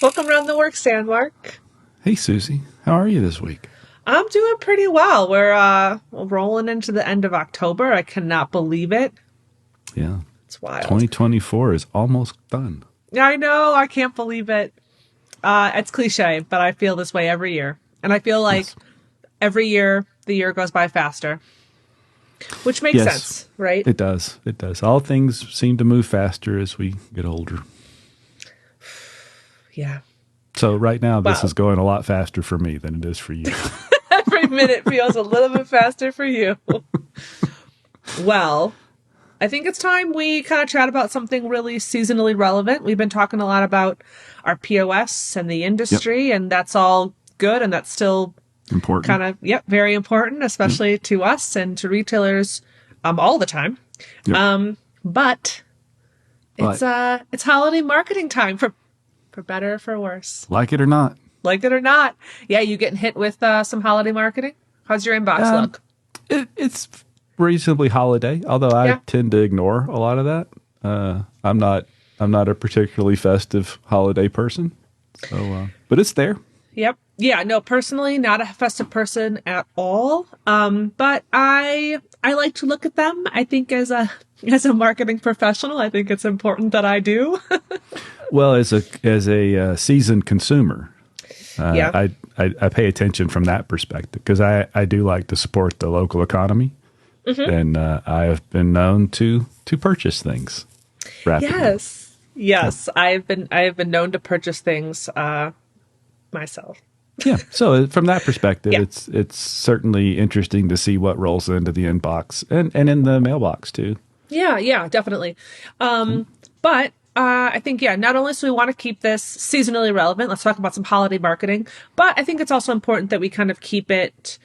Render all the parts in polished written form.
Welcome around the work stand, Mark. Hey, Susie. How are you this week? I'm doing pretty well. We're rolling into the end of October. I cannot believe it. Yeah. It's wild. 2024 is almost done. I know. I can't believe it. It's cliche, but I feel this way every year. And I feel like Yes. every year, the year goes by faster, which makes Yes, sense, right? it does. It does. All things seem to move faster as we get older. Yeah. So right now, this Wow. is going a lot faster for me than it is for you. Every minute feels a little bit faster for you. Well, I think it's time we kind of chat about something really seasonally relevant. We've been talking a lot about our POS and the Yep. industry, and that's all good, and that's still Important. kind of, yep, very important, Yep. especially to us and to retailers all the time. Yep. But But it's holiday marketing time for better or for worse. like it or not, Like it or not. Yeah, you getting hit with some holiday marketing? How's your inbox um, look? it's reasonably holiday. Although I Yeah. tend to ignore a lot of that. I'm not. I'm not a particularly festive holiday person. So, but it's there. Yep. Yeah, no, personally, not a festive person at all. But I like to look at them. I think as a marketing professional, I think it's important that I do. Well, as a seasoned consumer, Yeah. I pay attention from that perspective because I do like to support the local economy, and I have been known to purchase things rapidly. Yes. Yes. I have been known to purchase things myself. Yeah. So from that perspective, Yeah. it's certainly interesting to see what rolls into the inbox and in the mailbox too. Yeah, yeah, definitely. But I think, yeah, not only do we want to keep this seasonally relevant, let's talk about some holiday marketing, but I think it's also important that we kind of keep it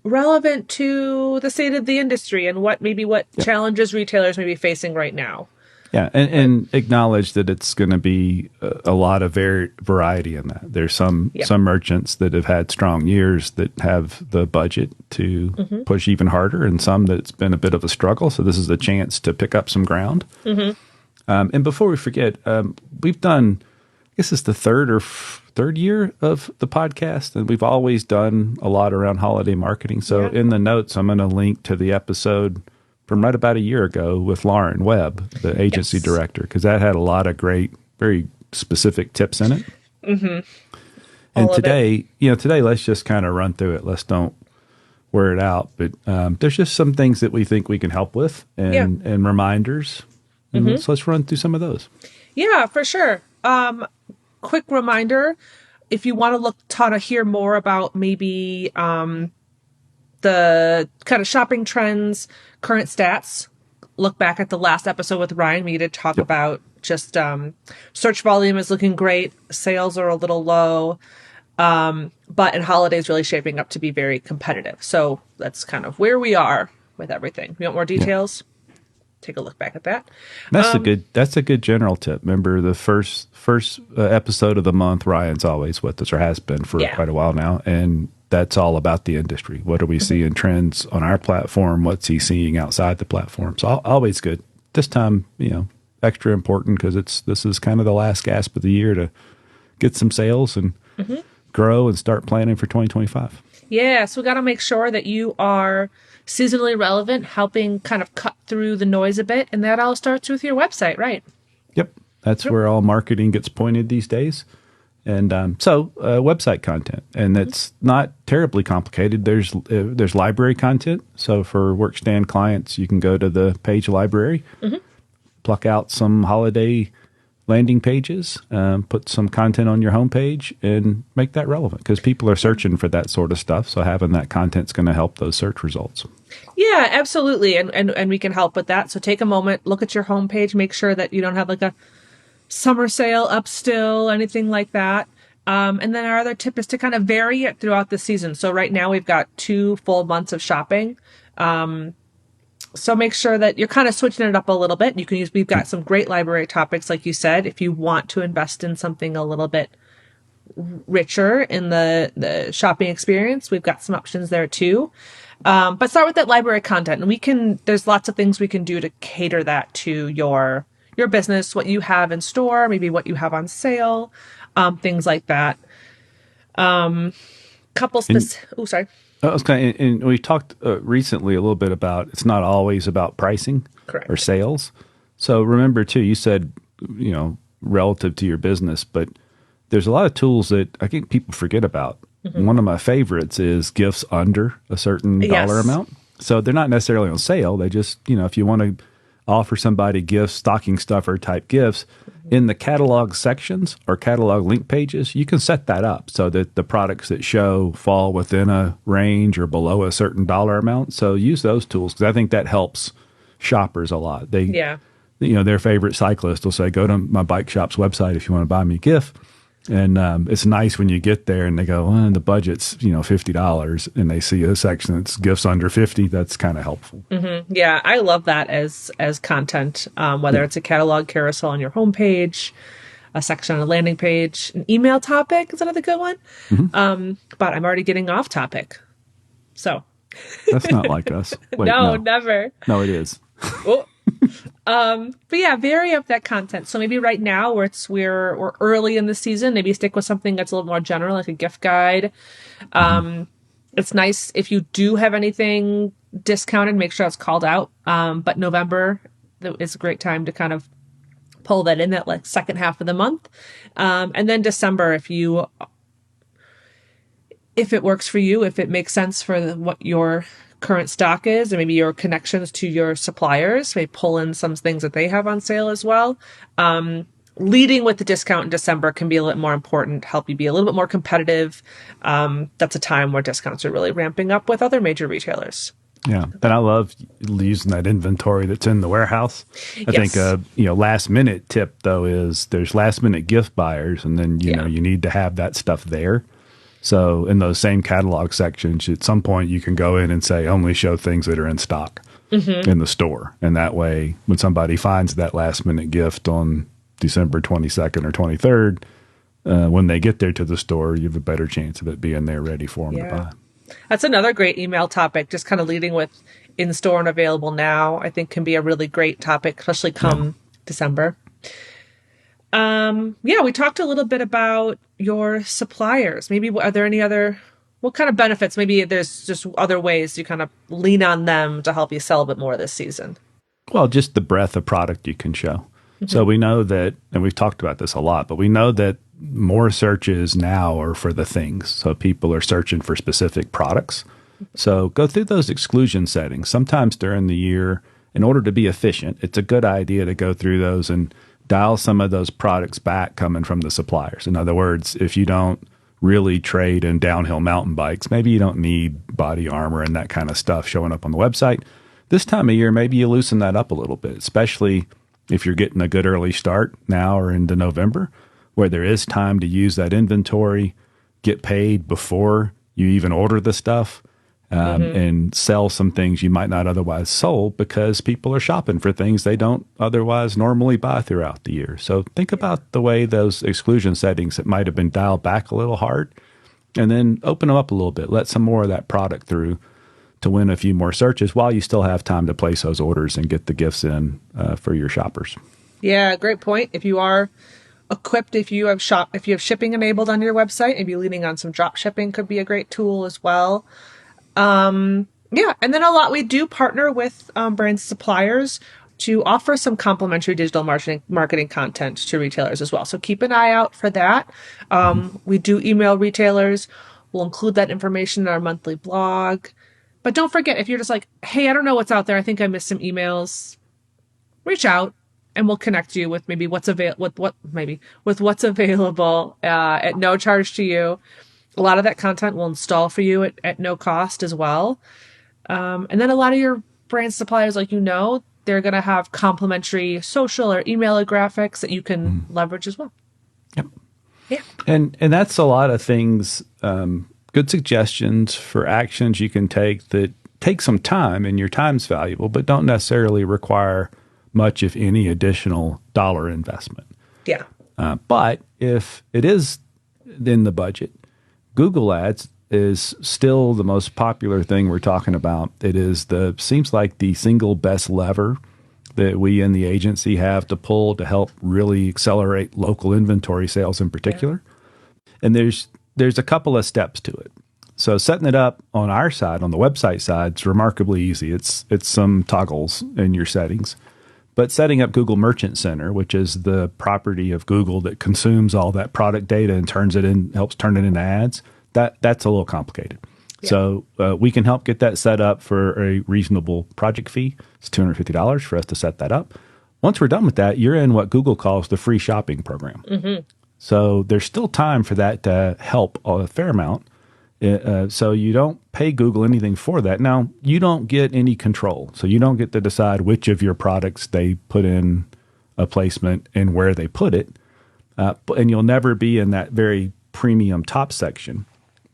relevant to the state of the industry and what Yeah. challenges retailers may be facing right now. Yeah, and acknowledge that it's going to be a lot of variety in that. There's Yeah. some merchants that have had strong years that have the budget to push even harder, and some that's been a bit of a struggle. So this is a chance to pick up some ground. And before we forget, we've done, I guess it's the third year of the podcast, and we've always done a lot around holiday marketing. So Yeah. in the notes, I'm going to link to the episode from right about a year ago with Lauren Webb, the agency Yes. director, because that had a lot of great, very specific tips in it. And All of it. today, let's just kind of run through it. Let's don't wear it out. But there's just some things that we think we can help with and reminders. And let's run through some of those. Yeah, for sure. Quick reminder, if you want to hear more about maybe the kind of shopping trends, current stats, look back at the last episode with Ryan. We did talk about just search volume is looking great. Sales are a little low. But in holidays really shaping up to be very competitive. So that's kind of where we are with everything. You want more details? Take a look back at that. That's a good general tip. Remember the first episode of the month, Ryan's always with us or has been for Yeah. quite a while now. And that's all about the industry. What are we seeing trends on our platform? What's he seeing outside the platform? So always good. This time, extra important because this is kind of the last gasp of the year to get some sales and grow and start planning for 2025. Yeah, so we got to make sure that you are seasonally relevant, helping kind of cut through the noise a bit. And that all starts with your website, right? Yep. That's where all marketing gets pointed these days. And website content, and that's not terribly complicated. There's library content. So for workstand clients, you can go to the page library, pluck out some holiday landing pages, put some content on your homepage, and make that relevant because people are searching for that sort of stuff. So having that content's going to help those search results. Yeah, absolutely. And we can help with that. So take a moment, look at your homepage, make sure that you don't have like a summer sale up still, anything like that. And then our other tip is to kind of vary it throughout the season. So right now we've got 2 full months of shopping. So make sure that you're kind of switching it up a little bit. We've got some great library topics, like you said, if you want to invest in something a little bit richer in the shopping experience, we've got some options there too. But start with that library content, and there's lots of things we can do to cater that to your your business, what you have in store, maybe what you have on sale, things like that. Couple And specific. Oh, sorry. I was kind of, and we talked recently a little bit about it's not always about pricing or Correct. sales. So remember too, you said, relative to your business, but there's a lot of tools that I think people forget about. One of my favorites is gifts under a certain dollar Yes. amount. So they're not necessarily on sale. They just, if you want to offer somebody gifts, stocking stuffer type gifts in the catalog sections or catalog link pages, you can set that up so that the products that show fall within a range or below a certain dollar amount. So use those tools because I think that helps shoppers a lot. Yeah. Their favorite cyclist will say, go to my bike shop's website if you want to buy me a gift. And it's nice when you get there and they go, well, the budget's, $50 and they see a section that's gifts under 50. That's kind of helpful. Yeah, I love that as content, whether it's a catalog carousel on your homepage, a section on a landing page, an email topic is another good one. But I'm already getting off topic. So That's not like us. Wait, no, never. No, it is. Oh. But yeah, vary up that content. So maybe right now where we're early in the season, maybe stick with something that's a little more general, like a gift guide. It's nice if you do have anything discounted, make sure it's called out. But November is a great time to kind of pull that in that like second half of the month. And then December, if it works for you, if it makes sense for what your current stock is, and maybe your connections to your suppliers, maybe pull in some things that they have on sale as well. Leading with the discount in December can be a little bit more important, help you be a little bit more competitive. That's a time where discounts are really ramping up with other major retailers. Yeah. And I love using that inventory that's in the warehouse. I Yes. think, last minute tip though is there's last minute gift buyers and then, you need to have that stuff there. So in those same catalog sections, at some point you can go in and say, only show things that are in stock in the store. And that way, when somebody finds that last minute gift on December 22nd or 23rd, when they get there to the store, you have a better chance of it being there ready for them to buy. That's another great email topic, just kind of leading with in store and available now, I think can be a really great topic, especially come December. We talked a little bit about your suppliers. Maybe are there any other, what kind of benefits? Maybe there's just other ways you kind of lean on them to help you sell a bit more this season. Well, just the breadth of product you can show. So we know that, and we've talked about this a lot, but we know that more searches now are for the things. So people are searching for specific products. So go through those exclusion settings. Sometimes during the year, in order to be efficient, it's a good idea to go through those and dial some of those products back coming from the suppliers. In other words, if you don't really trade in downhill mountain bikes, maybe you don't need body armor and that kind of stuff showing up on the website. This time of year, maybe you loosen that up a little bit, especially if you're getting a good early start now or into November, where there is time to use that inventory, get paid before you even order the stuff, and sell some things you might not otherwise sold because people are shopping for things they don't otherwise normally buy throughout the year. So think about the way those exclusion settings that might have been dialed back a little hard, and then open them up a little bit. Let some more of that product through to win a few more searches while you still have time to place those orders and get the gifts in for your shoppers. Yeah, great point. If you are equipped, if you have shipping enabled on your website, maybe leaning on some drop shipping could be a great tool as well. And then we do partner with brand suppliers to offer some complimentary digital marketing content to retailers as well. So keep an eye out for that. We do email retailers. We'll include that information in our monthly blog. But don't forget, if you're just like, hey, I don't know what's out there, I think I missed some emails, reach out and we'll connect you with maybe what's available at no charge to you. A lot of that content we'll install for you at no cost as well. And then a lot of your brand suppliers, they're going to have complimentary social or email graphics that you can leverage as well. Yep. Yeah. And that's a lot of things, good suggestions for actions you can take that take some time, and your time's valuable, but don't necessarily require much, if any, additional dollar investment. Yeah. But if it is in the budget, Google Ads is still the most popular thing we're talking about. It is seems like the single best lever that we in the agency have to pull to help really accelerate local inventory sales in particular. And there's a couple of steps to it. So setting it up on our side, on the website side, is remarkably easy. It's some toggles in your settings. But setting up Google Merchant Center, which is the property of Google that consumes all that product data and helps turn it into ads, that's a little complicated. Yeah. So we can help get that set up for a reasonable project fee. It's $250 for us to set that up. Once we're done with that, you're in what Google calls the free shopping program. Mm-hmm. So there's still time for that to help a fair amount. So you don't pay Google anything for that. Now, you don't get any control. So you don't get to decide which of your products they put in a placement and where they put it. And you'll never be in that very premium top section.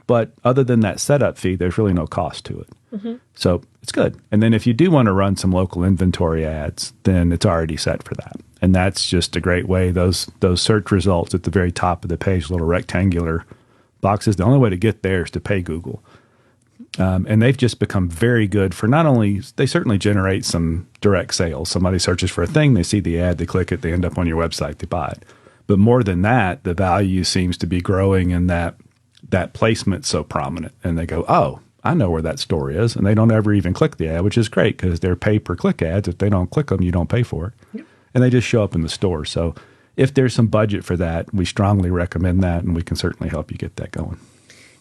But other than that setup fee, there's really no cost to it. Mm-hmm. So it's good. And then if you do want to run some local inventory ads, then it's already set for that. And that's just a great way. Those search results at the very top of the page, little rectangular boxes, the only way to get there is to pay Google. And they've just become very good for not only, they certainly generate some direct sales. Somebody searches for a thing, they see the ad, they click it, they end up on your website, they buy it. But more than that, the value seems to be growing in that placement's so prominent. And they go, oh, I know where that store is. And they don't ever even click the ad, which is great because they're pay-per-click ads. If they don't click them, you don't pay for it. Yep. And they just show up in the store. So if there's some budget for that, we strongly recommend that, and we can certainly help you get that going.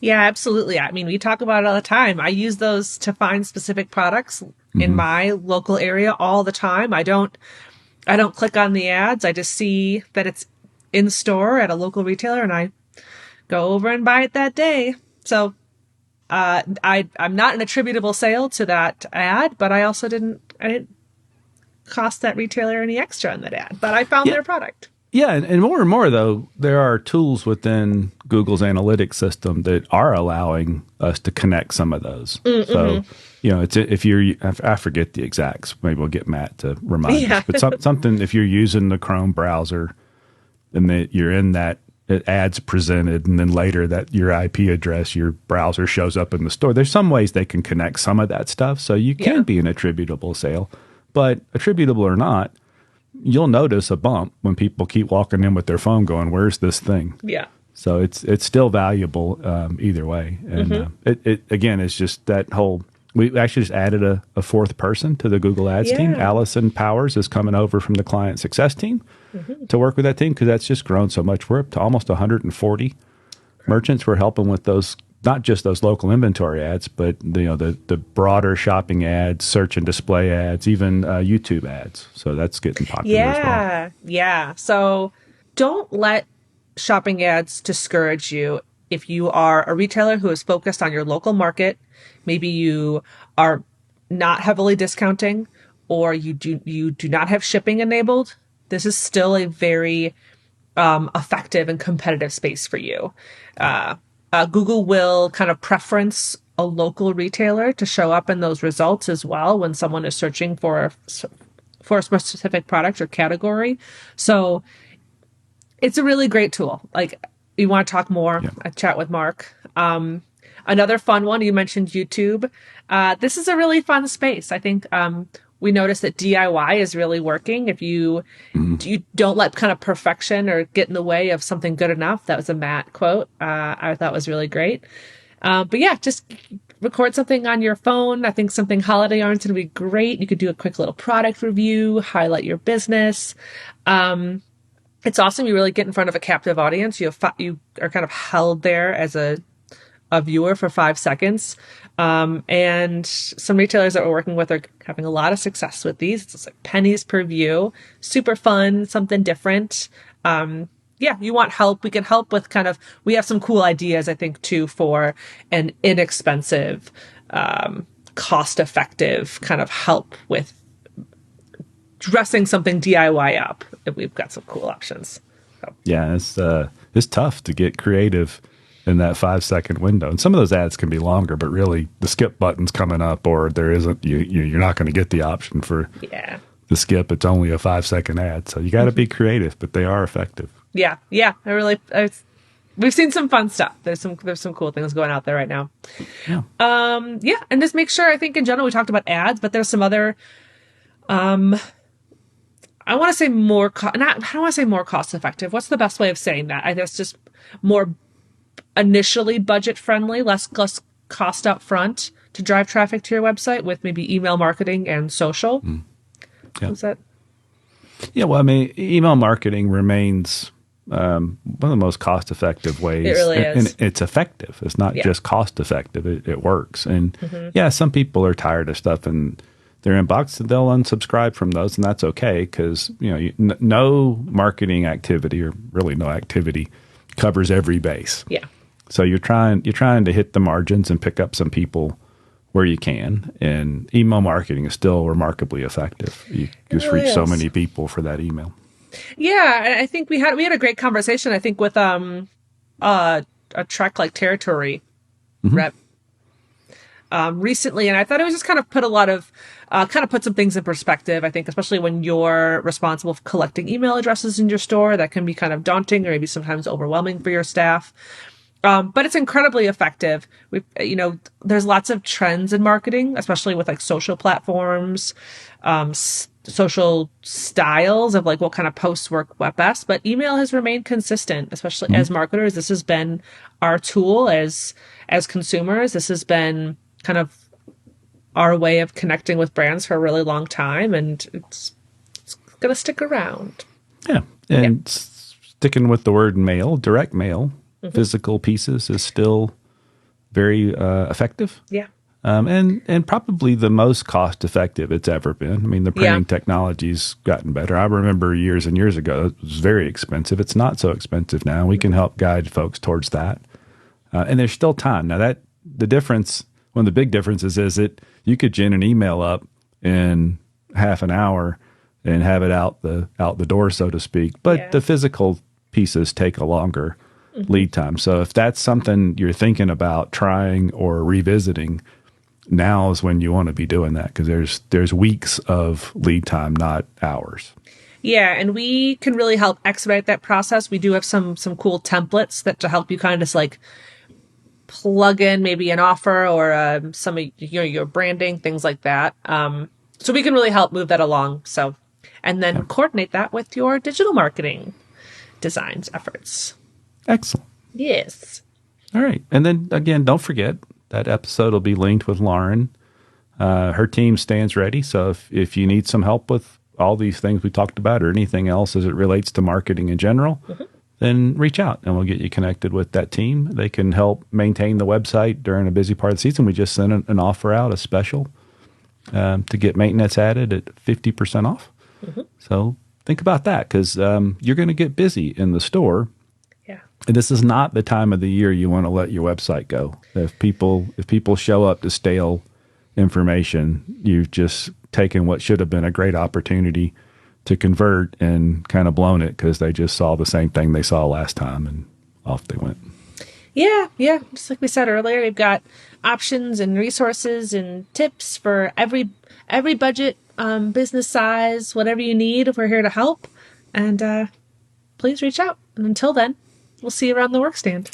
Yeah, absolutely. I mean, we talk about it all the time. I use those to find specific products in my local area all the time. I don't click on the ads. I just see that it's in store at a local retailer, and I go over and buy it that day. So I'm not an attributable sale to that ad, but I also didn't cost that retailer any extra on that ad. But I found their product. Yeah, and more and more, though, there are tools within Google's analytics system that are allowing us to connect some of those. Mm-hmm. So, it's if I forget the exacts. Maybe we'll get Matt to remind us. But something, if you're using the Chrome browser and that you're in that, ads presented, and then later that your IP address, your browser shows up in the store. There's some ways they can connect some of that stuff. So you can be an attributable sale. But attributable or not, you'll notice a bump when people keep walking in with their phone going, where's this thing? Yeah. So it's still valuable either way. And it again, it's just that whole, we actually just added a fourth person to the Google Ads team. Allison Powers is coming over from the client success team to work with that team because that's just grown so much. We're up to almost 140 merchants. We're helping with those, not just those local inventory ads, but the broader shopping ads, search and display ads, even YouTube ads. So that's getting popular as well. Yeah. So don't let shopping ads discourage you. If you are a retailer who is focused on your local market, maybe you are not heavily discounting, or you do not have shipping enabled, this is still a very effective and competitive space for you. Google will kind of preference a local retailer to show up in those results as well when someone is searching for a specific product or category. So it's a really great tool. Like, you want to talk more, I chat with Mark. Another fun one, you mentioned YouTube. This is a really fun space. I think we noticed that DIY is really working. If you don't let kind of perfection or get in the way of something good enough. That was a Matt quote. I thought was really great. But yeah, just record something on your phone. I think something holiday oriented would be great. You could do a quick little product review, highlight your business. It's awesome. You really get in front of a captive audience. You are kind of held there as a viewer for 5 seconds. And some retailers that we're working with are having a lot of success with these. It's like pennies per view, super fun, something different. You want help. We can help with we have some cool ideas, I think, too, for an inexpensive, cost-effective kind of help with dressing something DIY up. We've got some cool options. So. Yeah, it's tough to get creative in that 5-second window. And some of those ads can be longer, but really the skip button's coming up, or there isn't, you're not going to get the option for the skip. It's only a 5-second ad. So you got to be creative, but they are effective. Yeah. We've seen some fun stuff. There's some cool things going out there right now. Yeah. And just make sure, I think in general, we talked about ads, but there's some other, I want to say more, not, I don't want to say more cost effective. What's the best way of saying that? I guess just more initially budget friendly, less cost up front to drive traffic to your website with maybe email marketing and social. Yeah. Is that? Yeah, well, I mean, email marketing remains one of the most cost-effective ways. It really is. And it's effective. It's not Yeah. just cost-effective. It works. And yeah, some people are tired of stuff in their inbox, and they'll unsubscribe from those, and that's okay because, no marketing activity or really no activity covers every base. Yeah. So you're trying to hit the margins and pick up some people where you can, and email marketing is still remarkably effective. You just really reach so is. many people for that email. Yeah, and I think we had a great conversation. I think with a Trek like territory rep recently, and I thought it was just kind of put a lot of kind of put some things in perspective. I think especially when you're responsible for collecting email addresses in your store, that can be kind of daunting or maybe sometimes overwhelming for your staff. But it's incredibly effective. There's lots of trends in marketing, especially with like social platforms, social styles of like what kind of posts work best. But email has remained consistent, especially as marketers. This has been our tool as consumers. This has been kind of our way of connecting with brands for a really long time, and it's gonna stick around. Yeah, and sticking with the word mail, direct mail. Physical pieces is still very effective. Yeah. And probably the most cost effective it's ever been. I mean, the printing technology's gotten better. I remember years and years ago, it was very expensive. It's not so expensive now. We can help guide folks towards that. And there's still time. Now one of the big differences is that you could gen an email up in half an hour and have it out the door, so to speak. But the physical pieces take a longer lead time. So if that's something you're thinking about trying or revisiting, now is when you want to be doing that because there's weeks of lead time, not hours. Yeah, and we can really help expedite that process. We do have some cool templates that to help you kind of just like plug in maybe an offer or some of your branding, things like that. So we can really help move that along. So, and then coordinate that with your digital marketing designs efforts. Excellent. Yes. All right. And then again, don't forget that episode will be linked with Lauren. Her team stands ready. So if you need some help with all these things we talked about or anything else as it relates to marketing in general, then reach out and we'll get you connected with that team. They can help maintain the website during a busy part of the season. We just sent an offer out, a special, to get maintenance added at 50% off. So think about that because you're going to get busy in the store. And this is not the time of the year you want to let your website go. If people show up to stale information, you've just taken what should have been a great opportunity to convert and kind of blown it because they just saw the same thing they saw last time and off they went. Yeah. Just like we said earlier, we've got options and resources and tips for every budget, business size, whatever you need. We're here to help. And please reach out. And until then, we'll see you around the workstand.